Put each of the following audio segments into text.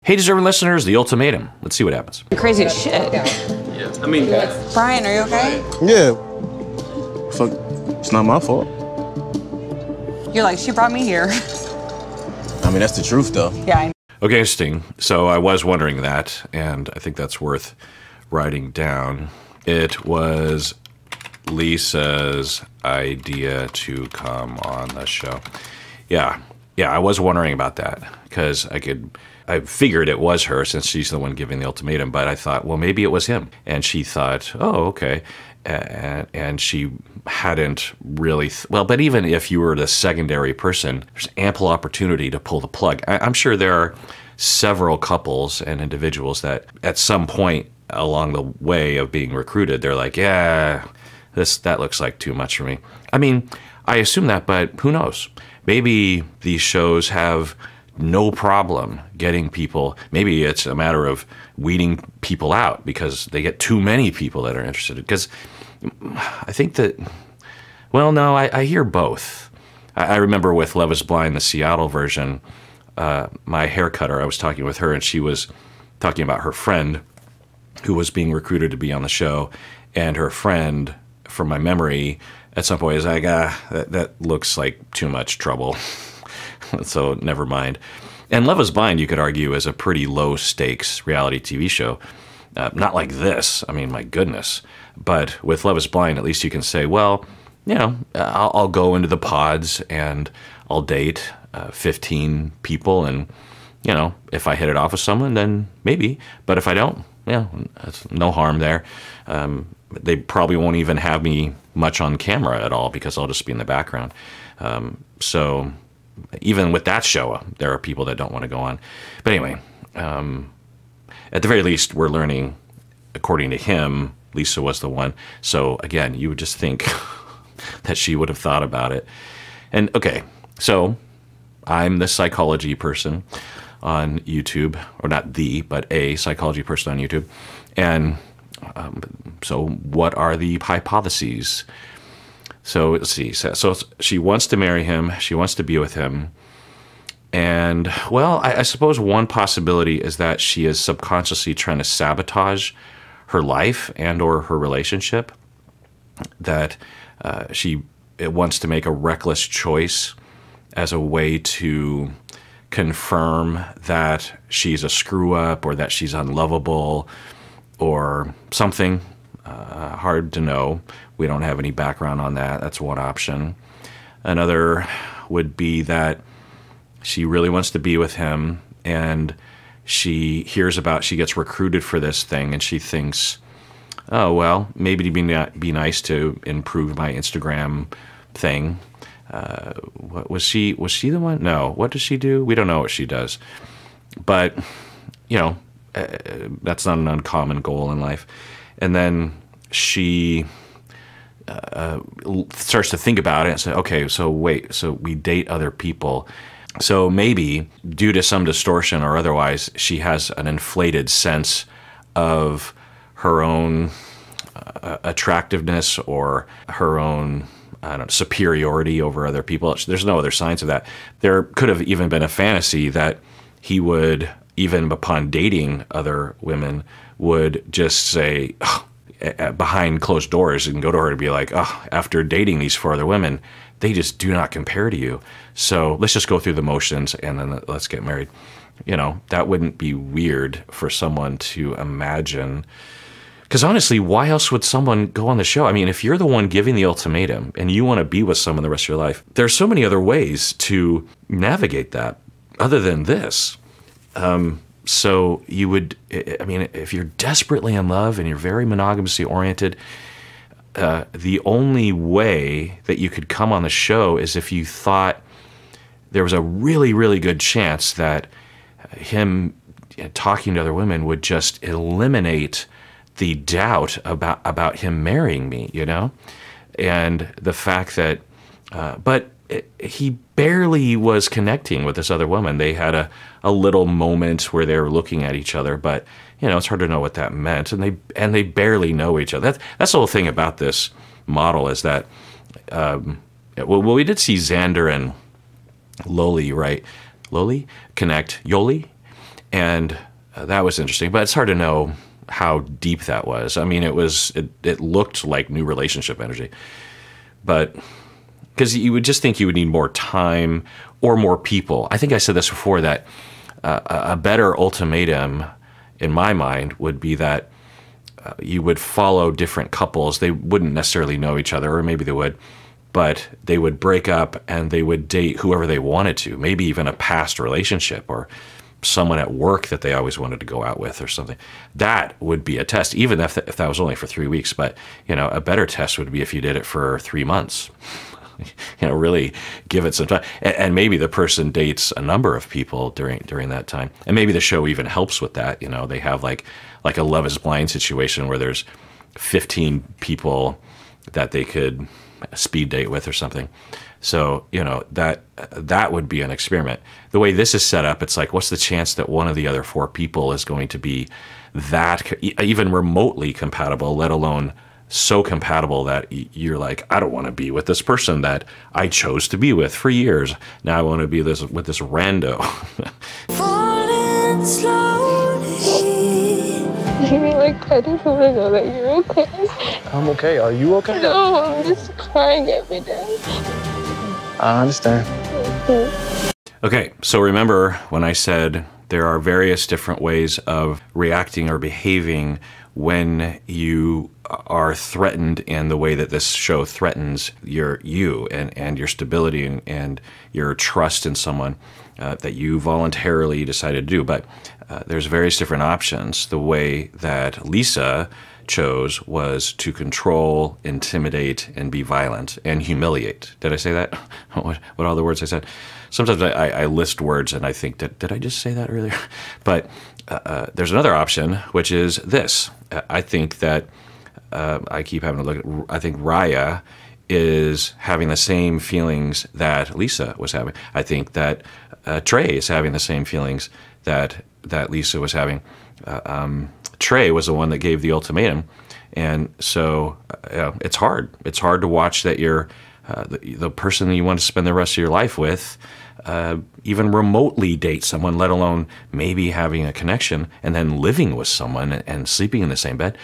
Hey, deserving listeners, the Ultimatum. Let's see what happens. Crazy as shit. Yeah, I mean... Brian, are you okay? Yeah. Fuck, it's not my fault. You're like, she brought me here. I mean, that's the truth, though. Yeah. Okay, interesting. So I was wondering that, and I think that's worth writing down. It was Lisa's idea to come on the show. Yeah, I was wondering about that, because I figured it was her since she's the one giving the ultimatum, but I thought, well, maybe it was him. And she thought, oh, okay. And she hadn't really, but even if you were the secondary person, there's ample opportunity to pull the plug. I'm sure there are several couples and individuals that at some point along the way of being recruited, they're like, yeah, that looks like too much for me. I mean, I assume that, but who knows? Maybe these shows have no problem getting people. Maybe it's a matter of weeding people out because they get too many people that are interested. Because I think that, well, no, I hear both. I remember with Love is Blind, the Seattle version, my hair cutter, I was talking with her, and she was talking about her friend who was being recruited to be on the show. And her friend, from my memory, at some point is like, that looks like too much trouble. So never mind. And Love is Blind, you could argue, is a pretty low-stakes reality TV show. Not like this. I mean, my goodness. But with Love is Blind, at least you can say, well, you know, I'll go into the pods and I'll date 15 people. And, you know, if I hit it off with someone, then maybe. But if I don't, yeah, that's no harm there. They probably won't even have me much on camera at all because I'll just be in the background. So even with that show, there are people that don't want to go on. But anyway, at the very least, we're learning, according to him, Lisa was the one. So again, you would just think that she would have thought about it. And okay, so I'm the psychology person on YouTube, or not the, but a psychology person on YouTube. And so what are the hypotheses? So let's see. So she wants to marry him. She wants to be with him. And, well, I suppose one possibility is that she is subconsciously trying to sabotage her life and or her relationship, that she wants to make a reckless choice as a way to confirm that she's a screw-up or that she's unlovable or something. Hard to know. We don't have any background on that. That's one option. Another would be that she really wants to be with him, and she gets recruited for this thing, and she thinks, oh, well, maybe it'd be nice to improve my Instagram thing. Was she the one? No. What does she do? We don't know what she does. But, you know, that's not an uncommon goal in life. And then she starts to think about it and say, okay, so wait, so we date other people. So maybe due to some distortion or otherwise, she has an inflated sense of her own attractiveness or her own, I don't know, superiority over other people. There's no other signs of that. There could have even been a fantasy that he would, even upon dating other women, would just say, oh, behind closed doors, and go to her to be like, oh, after dating these 4 other women, they just do not compare to you. So let's just go through the motions and then let's get married. You know, that wouldn't be weird for someone to imagine. Because honestly, why else would someone go on the show? I mean, if you're the one giving the ultimatum and you want to be with someone the rest of your life, there's so many other ways to navigate that other than this. So you would, I mean, if you're desperately in love and you're very monogamously oriented, the only way that you could come on the show is if you thought there was a really, really good chance that him talking to other women would just eliminate the doubt about him marrying me, you know? And the fact that, but he barely was connecting with this other woman. They had a little moment where they were looking at each other, but you know, it's hard to know what that meant. And they barely know each other. That's the whole thing about this model is that, well, we did see Xander and Loli, right? Loli connect, Yoli, And that was interesting, but it's hard to know how deep that was. I mean, it looked like new relationship energy, but because you would just think you would need more time or more people. I think I said this before, that a better ultimatum in my mind would be that you would follow different couples. They wouldn't necessarily know each other, or maybe they would, but they would break up and they would date whoever they wanted to, maybe even a past relationship or someone at work that they always wanted to go out with or something. That would be a test, even if that was only for 3 weeks. But, a better test would be if you did it for 3 months. Really give it some time. And maybe the person dates a number of people during that time. And maybe the show even helps with that. They have like a Love is Blind situation where there's 15 people that they could speed date with or something. So, that would be an experiment. The way this is set up, it's like, what's the chance that one of the other 4 people is going to be that even remotely compatible, let alone so compatible that you're like, I don't want to be with this person that I chose to be with for years. Now I want to be with this rando. Falling slowly. I just want to know that you're okay. I'm okay. Are you okay? No, I'm just crying every day. I understand. Okay, so remember when I said there are various different ways of reacting or behaving when you are threatened in the way that this show threatens you and your stability and your trust in someone that you voluntarily decided to do. But there's various different options. The way that Lisa chose was to control, intimidate, and be violent, and humiliate. Did I say that? What all the words I said? Sometimes I list words and I think, did I just say that earlier? But there's another option, which is this. I think that, I keep having to look at, I think Raya is having the same feelings that Lisa was having. I think that Trey is having the same feelings that Lisa was having. Trey was the one that gave the ultimatum, and so it's hard. It's hard to watch that you're the person that you want to spend the rest of your life with, even remotely date someone, let alone maybe having a connection, and then living with someone and sleeping in the same bed.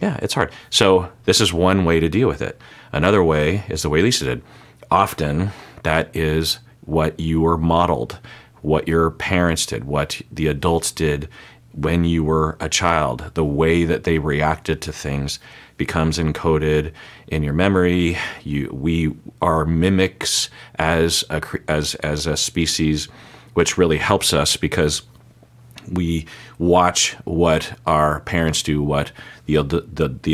Yeah, it's hard. So this is one way to deal with it. Another way is the way Lisa did. Often that is what you were modeled, what your parents did, what the adults did when you were a child. The way that they reacted to things becomes encoded in your memory. We are mimics as a species, which really helps us because we watch what our parents do, what the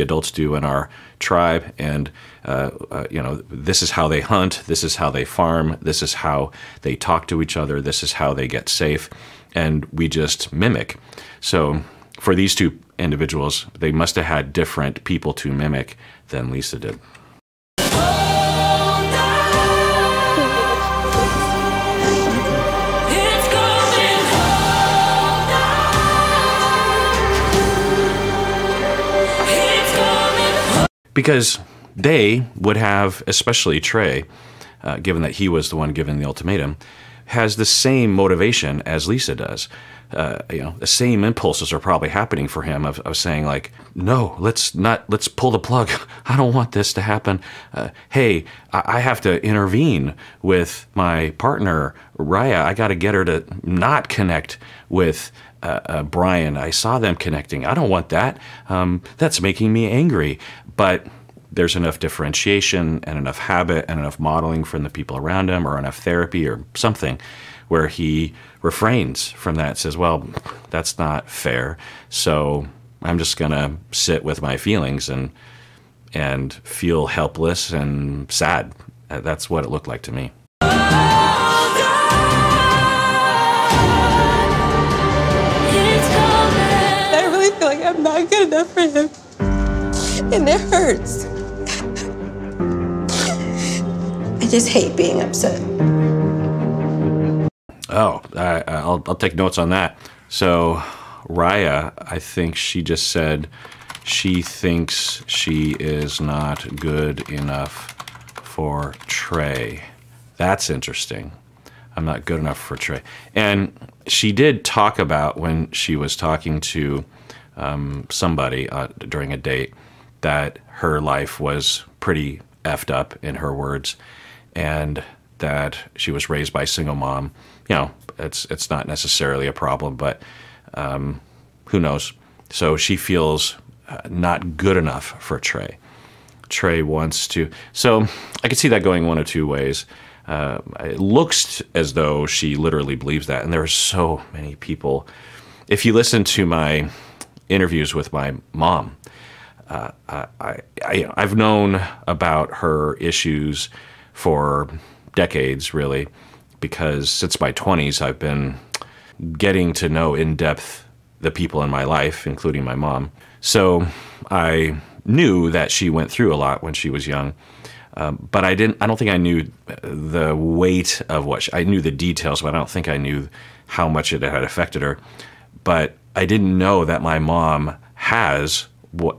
adults do in our tribe, and this is how they hunt, this is how they farm, this is how they talk to each other, this is how they get safe, and we just mimic. So for these 2 individuals, they must have had different people to mimic than Lisa did. Because they would have, especially Trey, given that he was the one given the ultimatum, has the same motivation as Lisa does. The same impulses are probably happening for him of saying like, no, let's pull the plug. I don't want this to happen. Hey, I have to intervene with my partner, Raya. I got to get her to not connect with Brian. I saw them connecting. I don't want that. That's making me angry. But there's enough differentiation and enough habit and enough modeling from the people around him, or enough therapy or something, where he refrains from that, says, well, that's not fair, so I'm just going to sit with my feelings and feel helpless and sad. That's what it looked like to me. I really feel like I'm not good enough for him. And it hurts. I just hate being upset. Oh, I'll take notes on that. So Raya, I think she just said she thinks she is not good enough for Trey. That's interesting. I'm not good enough for Trey. And she did talk about, when she was talking to somebody during a date, that her life was pretty effed up, in her words, and that she was raised by a single mom. You know, it's not necessarily a problem, but who knows? So she feels not good enough for Trey. Trey wants to. So I could see that going one of two ways. It looks as though she literally believes that, and there are so many people. If you listen to my interviews with my mom, I've known about her issues for decades, really, because since my 20s, I've been getting to know in depth the people in my life, including my mom. So I knew that she went through a lot when she was young, but I don't think I knew the weight of I knew the details, but I don't think I knew how much it had affected her. But I didn't know that my mom has,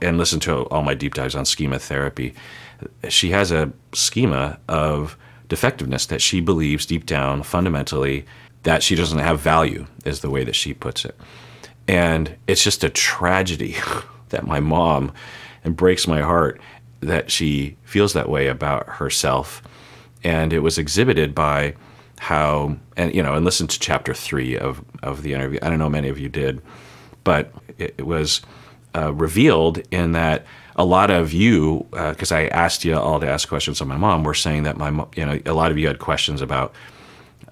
and listen to all my deep dives on schema therapy, she has a schema of defectiveness that she believes deep down, fundamentally, that she doesn't have value, is the way that she puts it. And it's just a tragedy that my mom, and breaks my heart that she feels that way about herself. And it was exhibited by how, and listen to chapter 3 of the interview. I don't know many of you did, but it was revealed in that a lot of you, because I asked you all to ask questions on my mom, were saying that a lot of you had questions about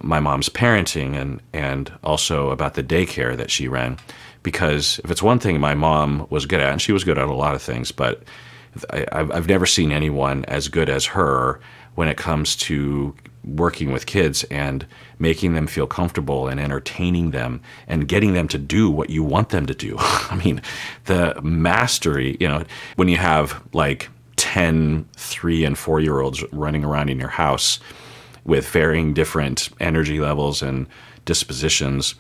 my mom's parenting and also about the daycare that she ran. Because if it's one thing my mom was good at, and she was good at a lot of things, but I've never seen anyone as good as her when it comes to working with kids and making them feel comfortable and entertaining them and getting them to do what you want them to do. I mean, the mastery, when you have like 10 3- and 4-year-olds running around in your house with varying different energy levels and dispositions,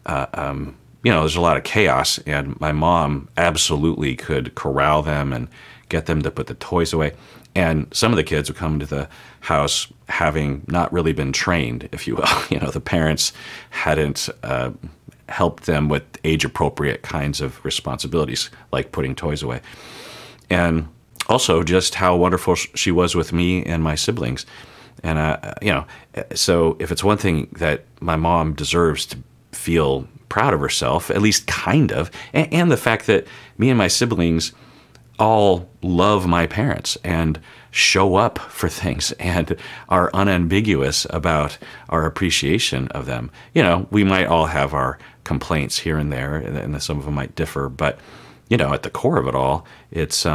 there's a lot of chaos, and my mom absolutely could corral them and get them to put the toys away. And some of the kids would come to the house having not really been trained, if you will. The parents hadn't helped them with age-appropriate kinds of responsibilities, like putting toys away. And also just how wonderful she was with me and my siblings. And, so if it's one thing that my mom deserves to feel proud of herself, at least kind of, and the fact that me and my siblings all love my parents and show up for things and are unambiguous about our appreciation of them. We might all have our complaints here and there, and some of them might differ, but, at the core of it all, it's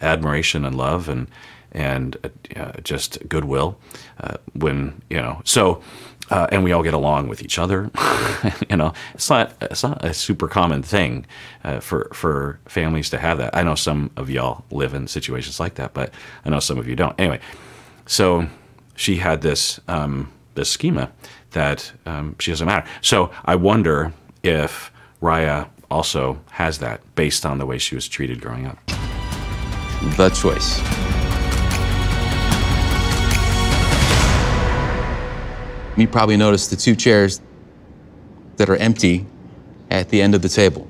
admiration and love and just goodwill. And we all get along with each other. It's not a super common thing for families to have that. I know some of y'all live in situations like that, but I know some of you don't. Anyway, so she had this schema that she doesn't matter. So I wonder if Raya also has that based on the way she was treated growing up. The choice. You probably noticed the 2 chairs that are empty at the end of the table.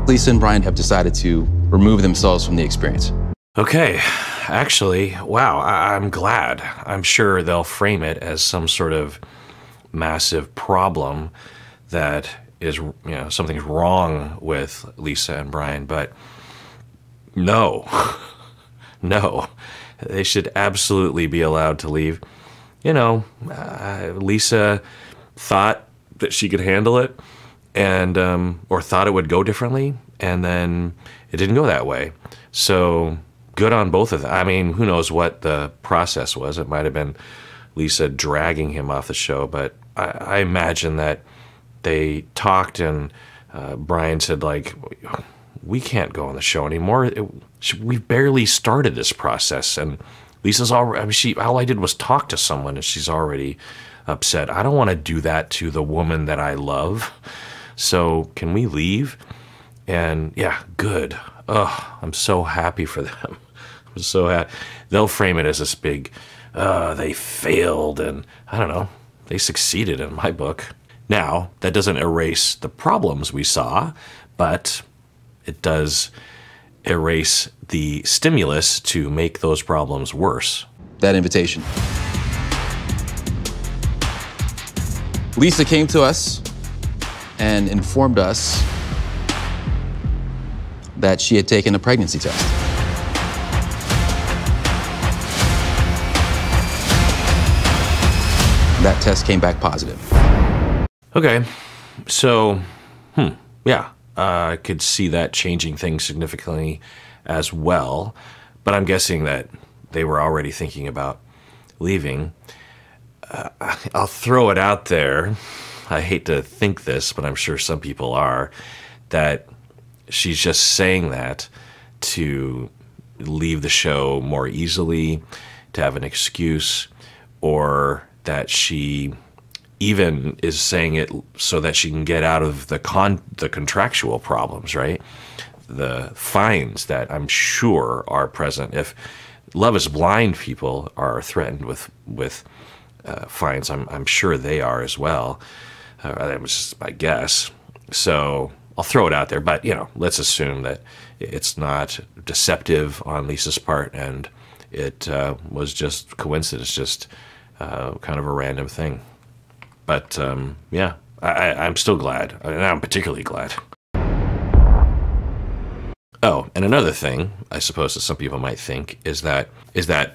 Lisa and Brian have decided to remove themselves from the experience. Okay, actually, wow, I'm glad. I'm sure they'll frame it as some sort of massive problem that is, something's wrong with Lisa and Brian, but no, no. They should absolutely be allowed to leave. Lisa thought that she could handle it, and or thought it would go differently, and then it didn't go that way. So good on both of them. I mean, who knows what the process was? It might have been Lisa dragging him off the show, but I imagine that they talked, and Brian said, like, we can't go on the show anymore. We've barely started this process, and Lisa's already, all I did was talk to someone, and she's already upset. I don't want to do that to the woman that I love. So can we leave? And yeah, good. Oh, I'm so happy for them. So they'll frame it as this big, they failed, and I don't know, they succeeded in my book. Now, that doesn't erase the problems we saw, but it does erase the stimulus to make those problems worse. That invitation. Lisa came to us and informed us that she had taken a pregnancy test. That test came back positive. Okay, so, yeah, I could see that changing things significantly as well, but I'm guessing that they were already thinking about leaving. I'll throw it out there. I hate to think this, but I'm sure some people are, that she's just saying that to leave the show more easily, to have an excuse, or that she even is saying it so that she can get out of the contractual problems, right? The fines that I'm sure are present. If Love is Blind people are threatened with fines, I'm sure they are as well. That was just my guess. So I'll throw it out there, but let's assume that it's not deceptive on Lisa's part, and it was just coincidence, just kind of a random thing. But yeah, I'm still glad. I'm particularly glad. Oh, and another thing, I suppose that some people might think is that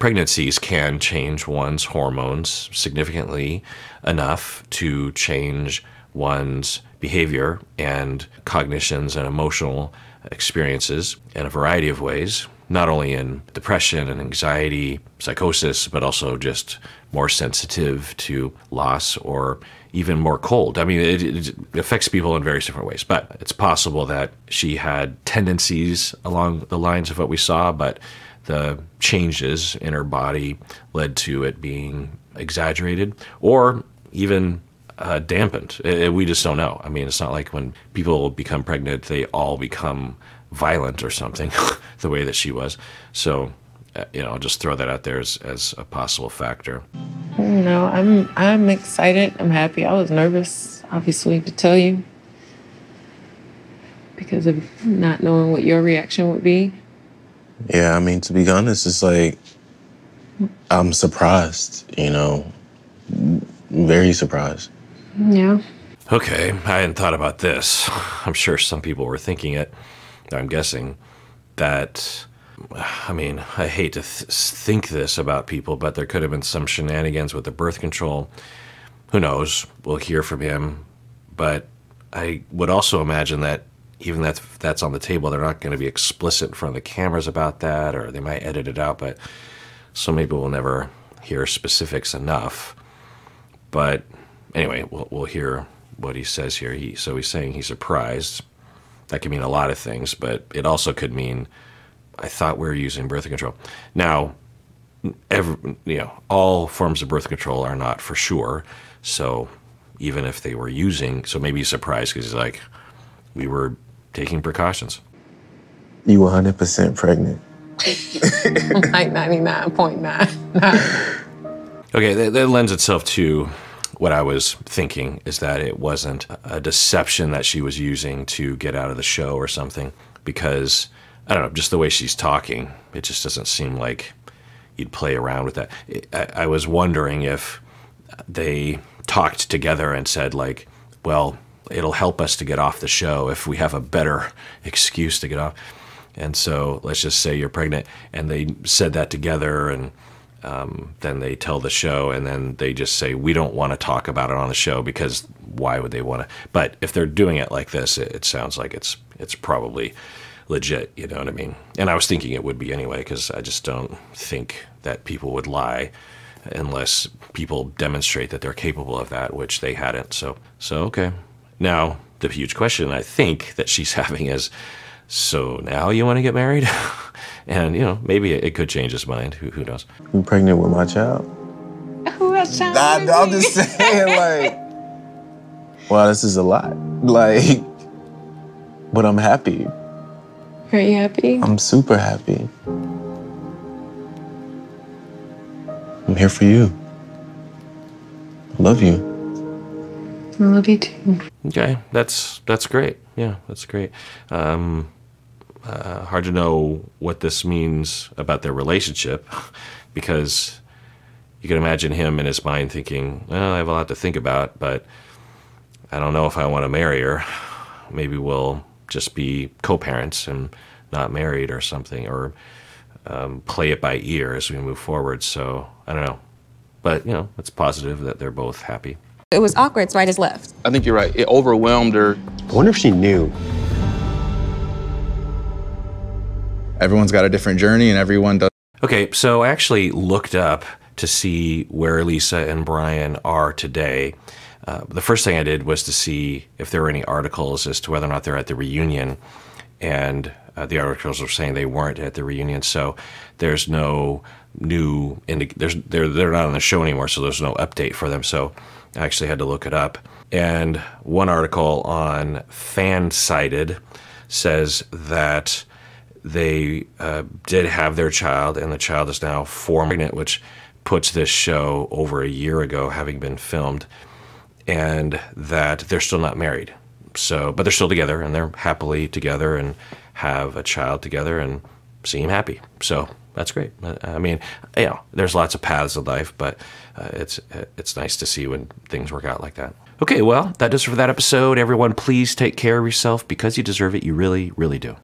pregnancies can change one's hormones significantly enough to change one's behavior and cognitions and emotional experiences in a variety of ways, not only in depression and anxiety, psychosis, but also just more sensitive to loss or even more cold. I mean, it affects people in various different ways, but it's possible that she had tendencies along the lines of what we saw, but the changes in her body led to it being exaggerated or even dampened. We just don't know. I mean, it's not like when people become pregnant, they all become violent or something, the way that she was. So, I'll just throw that out there as a possible factor. No, I'm excited. I'm happy. I was nervous, obviously, to tell you because of not knowing what your reaction would be. Yeah, I mean, to be honest, it's like, I'm surprised, very surprised. Yeah. Okay, I hadn't thought about this. I'm sure some people were thinking it. I'm guessing that, I mean, I hate to think this about people, but there could have been some shenanigans with the birth control. Who knows? We'll hear from him. But I would also imagine that even if that's on the table, they're not going to be explicit in front of the cameras about that, or they might edit it out, but so maybe we'll never hear specifics enough. But anyway, we'll hear what he says here. So he's saying he's surprised. That could mean a lot of things, but it also could mean, I thought we were using birth control. Now, all forms of birth control are not for sure. So even if they were using, so maybe he's surprised because he's like, we were taking precautions. You 100% pregnant. Like 99.9. Okay, that lends itself to what I was thinking, is that it wasn't a deception that she was using to get out of the show or something, because, I don't know, just the way she's talking, it just doesn't seem like you'd play around with that. I was wondering if they talked together and said, like, well, it'll help us to get off the show if we have a better excuse to get off. And so let's just say you're pregnant, and they said that together, and then they tell the show, and then they just say, we don't want to talk about it on the show, because why would they want to? But if they're doing it like this, it sounds like it's probably legit, you know what I mean? And I was thinking it would be anyway, because I just don't think that people would lie unless people demonstrate that they're capable of that, which they hadn't. So okay. Now, the huge question I think that she's having is, so now you want to get married? And, maybe it could change his mind. Who knows? You pregnant with my child? Who else child? I'm just saying, like, wow, this is a lot. Like, but I'm happy. Are you happy? I'm super happy. I'm here for you. I love you. I love you too. Okay, that's great. Yeah, that's great. Hard to know what this means about their relationship, because you can imagine him in his mind thinking, well, I have a lot to think about, but I don't know if I want to marry her. Maybe we'll just be co-parents and not married or something, or play it by ear as we move forward. So I don't know. But, you know, it's positive that they're both happy. It was awkward, so I just left. I think you're right. It overwhelmed her. I wonder if she knew. Everyone's got a different journey, and everyone does. Okay, so I actually looked up to see where Lisa and Brian are today. The first thing I did was to see if there were any articles as to whether or not they're at the reunion, and the articles are saying they weren't at the reunion. So there's no new they're not on the show anymore, so there's no update for them. So I actually had to look it up. And one article on Fansided says that they did have their child, and the child is now 4 months pregnant, which puts this show over a year ago, having been filmed, and that they're still not married. So, but they're still together, and they're happily together and have a child together and seem happy. So that's great. I mean, you know, there's lots of paths of life, but it's nice to see when things work out like that. Okay, well, that does it for that episode. Everyone, please take care of yourself because you deserve it. You really, really do.